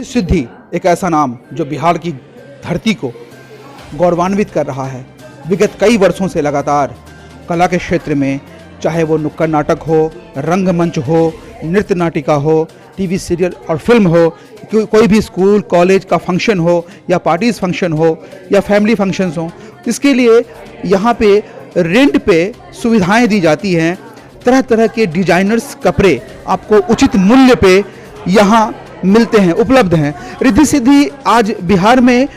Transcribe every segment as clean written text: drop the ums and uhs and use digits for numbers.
सिद्धि एक ऐसा नाम जो बिहार की धरती को गौरवान्वित कर रहा है। विगत कई वर्षों से लगातार कला के क्षेत्र में, चाहे वो नुक्कड़ नाटक हो, रंगमंच हो, नृत्य नाटिका हो, टीवी सीरियल और फिल्म हो, कोई भी स्कूल कॉलेज का फंक्शन हो या पार्टीज फंक्शन हो या फैमिली फंक्शंस हो, इसके लिए यहाँ पे रेंट पे सुविधाएं दी जाती हैं। तरह तरह के डिजाइनर्स कपड़े आपको उचित मूल्य पे यहाँ मिलते हैं, उपलब्ध हैं। रिद्धि सिद्धि आज बिहार में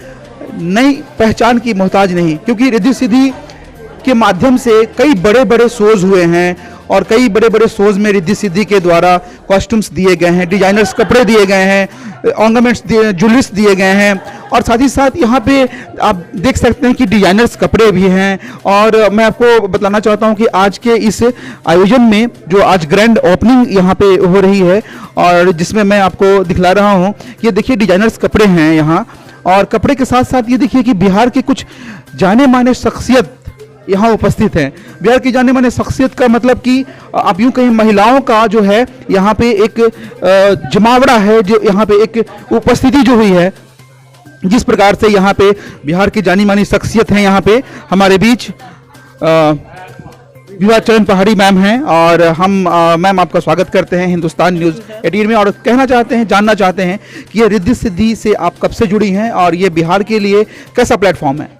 नई पहचान की मोहताज नहीं, क्योंकि रिद्धि सिद्धि के माध्यम से कई बड़े बड़े शोज हुए हैं और कई बड़े बड़े शोज में रिद्धि सिद्धि के द्वारा कॉस्ट्यूम्स दिए गए हैं, डिजाइनर्स कपड़े दिए गए हैं, ऑर्नामेंट्स ज्वेलरीज दिए गए हैं, और साथ ही साथ यहाँ पे आप देख सकते हैं कि डिजाइनर्स कपड़े भी हैं। और मैं आपको बताना चाहता हूँ कि आज के इस आयोजन में जो आज ग्रैंड ओपनिंग यहाँ पे हो रही है और जिसमें मैं आपको दिखला रहा हूँ, ये देखिए डिजाइनर्स कपड़े हैं यहाँ, और कपड़े के साथ साथ ये देखिए कि बिहार के कुछ जाने माने शख्सियत यहाँ उपस्थित हैं। बिहार की जाने माने शख्सियत का मतलब कि आप यूँ कहीं महिलाओं का जो है यहाँ पे एक जमावड़ा है, जो यहाँ पे एक उपस्थिति जो हुई है। जिस प्रकार से यहाँ पे बिहार की जानी मानी शख्सियत हैं यहाँ पे हमारे बीच विवाचरण पहाड़ी मैम हैं, और हम मैम आपका स्वागत करते हैं हिंदुस्तान न्यूज़ 18 में, और कहना चाहते हैं, जानना चाहते हैं कि ये रिद्धि सिद्धि से आप कब से जुड़ी हैं और ये बिहार के लिए कैसा प्लेटफॉर्म है?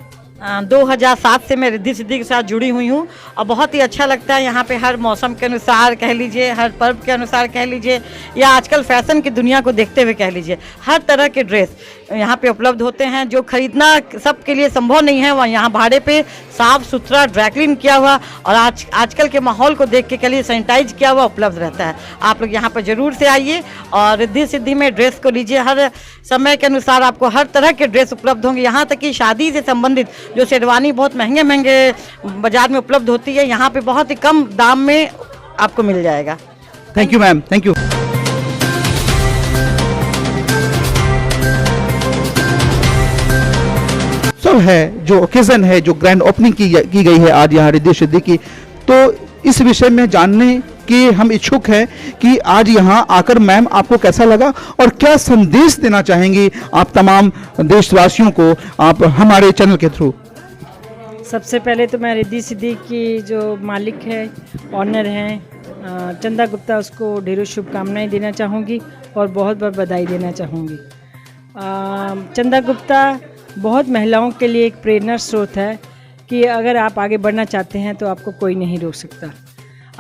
2007 से मैं रिद्धि सिद्धि के साथ जुड़ी हुई हूँ और बहुत ही अच्छा लगता है। यहाँ पे हर मौसम के अनुसार कह लीजिए, हर पर्व के अनुसार कह लीजिए, या आजकल फैशन की दुनिया को देखते हुए कह लीजिए, हर तरह के ड्रेस यहाँ पे उपलब्ध होते हैं। जो खरीदना सबके लिए संभव नहीं है, वह यहाँ भाड़े पे साफ़ सुथरा ड्राइक्लीन किया हुआ और आजकल के माहौल को देख के कह लीजिए सैनिटाइज किया हुआ उपलब्ध रहता है। आप लोग यहाँ पर ज़रूर से आइए और रिद्धि सिद्धि में ड्रेस को लीजिए। हर समय के अनुसार आपको हर तरह के ड्रेस उपलब्ध होंगे। यहाँ तक कि शादी से संबंधित जो शेरवानी बहुत महंगे महंगे बाजार में उपलब्ध होती है, यहाँ पे बहुत ही कम दाम में आपको मिल जाएगा। Thank you ma'am, thank you. सब है जो ओकेजन है, जो ग्रैंड ओपनिंग की गई है आज यहाँ रिद्धि सिद्धि की, तो इस विषय में जानने के हम इच्छुक हैं कि आज यहाँ आकर मैम आपको कैसा लगा और क्या संदेश देना चाहेंगी आप तमाम देशवासियों को, आप हमारे चैनल के थ्रू। सबसे पहले तो मैं रिद्धि सिद्धि की जो मालिक है, ऑनर हैं चंदा गुप्ता, उसको ढेरों शुभकामनाएं देना चाहूँगी और बहुत बहुत बधाई देना चाहूँगी। चंदा गुप्ता बहुत महिलाओं के लिए एक प्रेरणा स्रोत है कि अगर आप आगे बढ़ना चाहते हैं तो आपको कोई नहीं रोक सकता।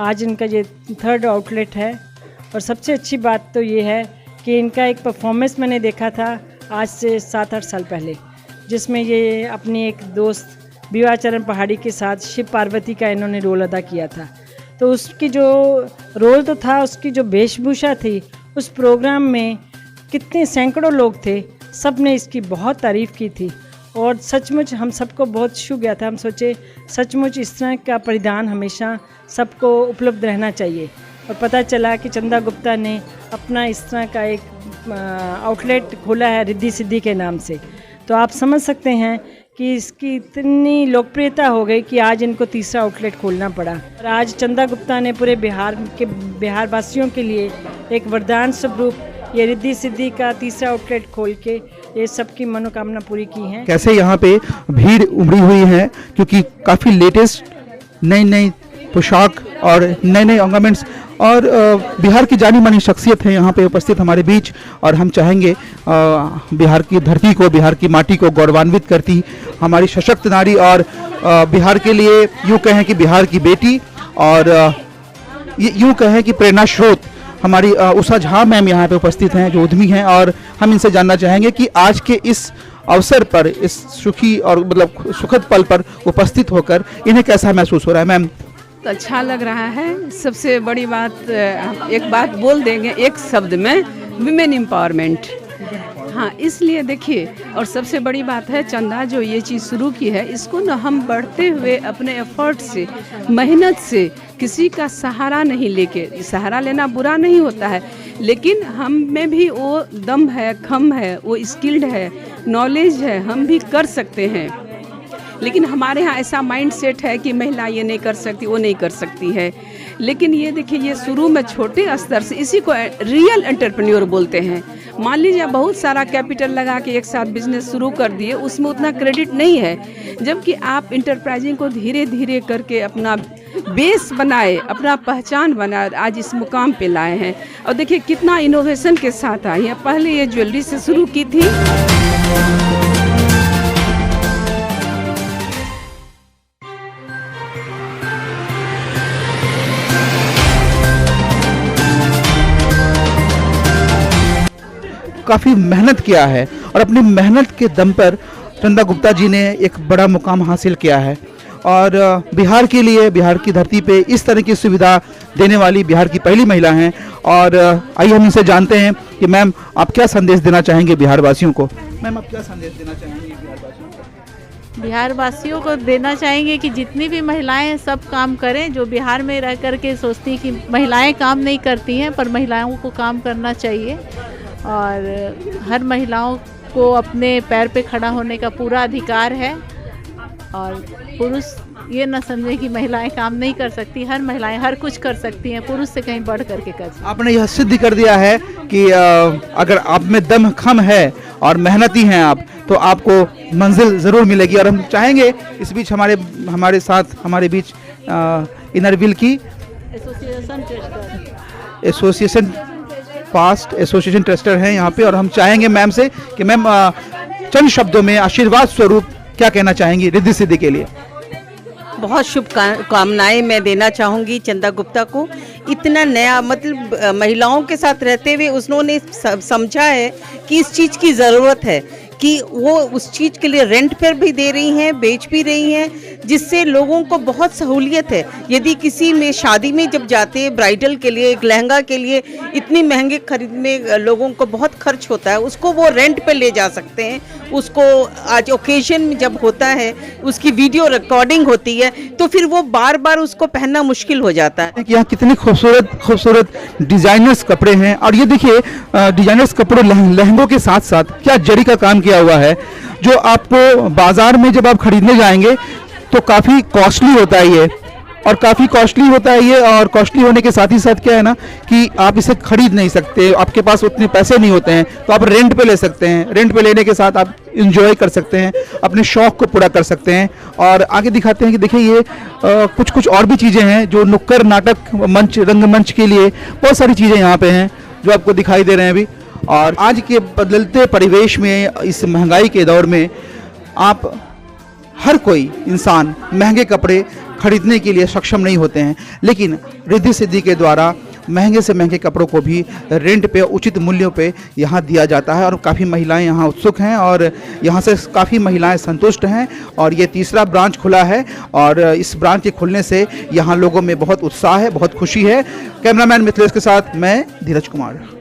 आज इनका ये 3rd आउटलेट है और सबसे अच्छी बात तो ये है कि इनका एक परफॉर्मेंस मैंने देखा था आज से 7-8 साल पहले, जिसमें ये अपनी एक दोस्त विवाचरण पहाड़ी के साथ शिव पार्वती का इन्होंने रोल अदा किया था। तो उसकी जो रोल तो था, उसकी जो वेशभूषा थी, उस प्रोग्राम में कितने सैकड़ों लोग थे, सब ने इसकी बहुत तारीफ़ की थी और सचमुच हम सबको बहुत छू गया था। हम सोचे सचमुच इस तरह का परिधान हमेशा सबको उपलब्ध रहना चाहिए, और पता चला कि चंदा गुप्ता ने अपना इस तरह का एक आउटलेट खोला है रिद्धि सिद्धि के नाम से। तो आप समझ सकते हैं कि इसकी इतनी लोकप्रियता हो गई कि आज इनको 3रा आउटलेट खोलना पड़ा। और आज चंदा गुप्ता ने पूरे बिहार वासियों के लिए एक वरदान स्वरूप ये रिद्धि सिद्धि का 3रा आउटलेट खोल के ये सबकी मनोकामना पूरी की है। कैसे यहाँ पे भीड़ उमड़ी हुई है, क्योंकि काफ़ी लेटेस्ट नई नई पोशाक और नए नए ऑर्नामेंट्स और बिहार की जानी मानी शख्सियत है यहाँ पे उपस्थित हमारे बीच, और हम चाहेंगे बिहार की धरती को, बिहार की माटी को गौरवान्वित करती हमारी सशक्त नारी, और बिहार के लिए यूँ कहें कि बिहार की बेटी, और यूँ कहें कि प्रेरणा स्रोत हमारी उषा झा मैम यहाँ पे उपस्थित हैं जो उद्यमी हैं, और हम इनसे जानना चाहेंगे कि आज के इस अवसर पर, इस सुखी और मतलब सुखद पल पर उपस्थित होकर इन्हें कैसा महसूस हो रहा है मैम? तो अच्छा लग रहा है। सबसे बड़ी बात, एक बात बोल देंगे एक शब्द में, विमेन एम्पावरमेंट। हाँ, इसलिए देखिए, और सबसे बड़ी बात है चंदा जो ये चीज़ शुरू की है, इसको ना हम बढ़ते हुए अपने एफर्ट से, मेहनत से, किसी का सहारा नहीं लेके, सहारा लेना बुरा नहीं होता है, लेकिन हम में भी वो दम है, खम है, वो स्किल्ड है, नॉलेज है, हम भी कर सकते हैं। लेकिन हमारे यहाँ ऐसा माइंड सेट है कि महिला ये नहीं कर सकती, वो नहीं कर सकती है। लेकिन ये देखिए, ये शुरू में छोटे स्तर से, इसी को रियल एंटरप्रेन्योर बोलते हैं। मान लीजिए आप बहुत सारा कैपिटल लगा के एक साथ बिजनेस शुरू कर दिए, उसमें उतना क्रेडिट नहीं है, जबकि आप इंटरप्राइजिंग को धीरे धीरे करके अपना बेस बनाए, अपना पहचान बनाए, आज इस मुकाम पे लाए हैं। और देखिए कितना इनोवेशन के साथ आई है। पहले ये ज्वेलरी से शुरू की थी। काफ़ी मेहनत किया है और अपनी मेहनत के दम पर चंदा गुप्ता जी ने एक बड़ा मुकाम हासिल किया है और बिहार के लिए, बिहार की धरती पे इस तरह की सुविधा देने वाली बिहार की पहली महिला हैं। और आइए हम इनसे जानते हैं कि मैम आप क्या संदेश देना चाहेंगे बिहार वासियों को। मैम आप क्या संदेश देना चाहेंगे बिहार वासियों को? बिहार वासियों को देना चाहेंगे कि जितनी भी महिलाएं सब काम करें, जो बिहार में रह कर के सोचती कि महिलाएं काम नहीं करती हैं, पर महिलाओं को काम करना चाहिए और हर महिलाओं को अपने पैर पे खड़ा होने का पूरा अधिकार है। और पुरुष ये न समझे कि महिलाएं काम नहीं कर सकती, हर महिलाएं हर कुछ कर सकती हैं, पुरुष से कहीं बढ़ करके कर सकती हैं। आपने यह सिद्ध कर दिया है कि अगर आप में दम खम है और मेहनती हैं आप, तो आपको मंजिल ज़रूर मिलेगी। और हम चाहेंगे इस बीच हमारे साथ हमारे बीच इनरविल की एसोसिएशन पास्ट एसोसिएशन ट्रस्टर हैं यहाँ पे, और हम चाहेंगे मैम से कि मैम चंद शब्दों में आशीर्वाद स्वरूप क्या कहना चाहेंगी रिद्धि सिद्धि के लिए। बहुत शुभकामनाएं मैं देना चाहूँगी चंदा गुप्ता को। इतना नया मतलब महिलाओं के साथ रहते हुए उन्होंने समझा है कि इस चीज़ की ज़रूरत है, कि वो उस चीज़ के लिए रेंट पर भी दे रही हैं, बेच भी रही हैं, जिससे लोगों को बहुत सहूलियत है। यदि किसी में शादी में जब जाते हैं ब्राइडल के लिए, एक लहंगा के लिए इतनी महंगे खरीदने लोगों को बहुत खर्च होता है, उसको वो रेंट पे ले जा सकते हैं। उसको आज ओकेजन में जब होता है उसकी वीडियो रिकॉर्डिंग होती है, तो फिर वो बार बार उसको पहनना मुश्किल हो जाता है। यहाँ कितने खूबसूरत डिजाइनर्स कपड़े हैं, और ये देखिए डिजाइनर्स कपड़े लहंगों के साथ साथ क्या जरी का काम किया हुआ है, जो आपको बाजार में जब आप खरीदने जाएंगे तो काफ़ी कॉस्टली होता है ये, और काफ़ी कॉस्टली होता है ये। और कॉस्टली होने के साथ ही साथ क्या है ना कि आप इसे खरीद नहीं सकते, आपके पास उतने पैसे नहीं होते हैं, तो आप रेंट पे ले सकते हैं। रेंट पे लेने के साथ आप इंजॉय कर सकते हैं, अपने शौक़ को पूरा कर सकते हैं। और आगे दिखाते हैं कि देखिए ये कुछ और भी चीज़ें हैं जो नुक्कड़ नाटक मंच, रंगमंच के लिए बहुत सारी चीज़ें यहाँ पे हैं जो आपको दिखाई दे रहे हैं अभी। और आज के बदलते परिवेश में, इस महंगाई के दौर में, आप हर कोई इंसान महंगे कपड़े खरीदने के लिए सक्षम नहीं होते हैं, लेकिन रिद्धि सिद्धि के द्वारा महंगे से महंगे कपड़ों को भी रेंट पे उचित मूल्यों पे यहाँ दिया जाता है। और काफ़ी महिलाएं यहाँ उत्सुक हैं और यहाँ से काफ़ी महिलाएं संतुष्ट हैं। और ये तीसरा ब्रांच खुला है और इस ब्रांच के खुलने से यहाँ लोगों में बहुत उत्साह है, बहुत खुशी है। कैमरामैन मिथिलेश के साथ मैं धीरज कुमार।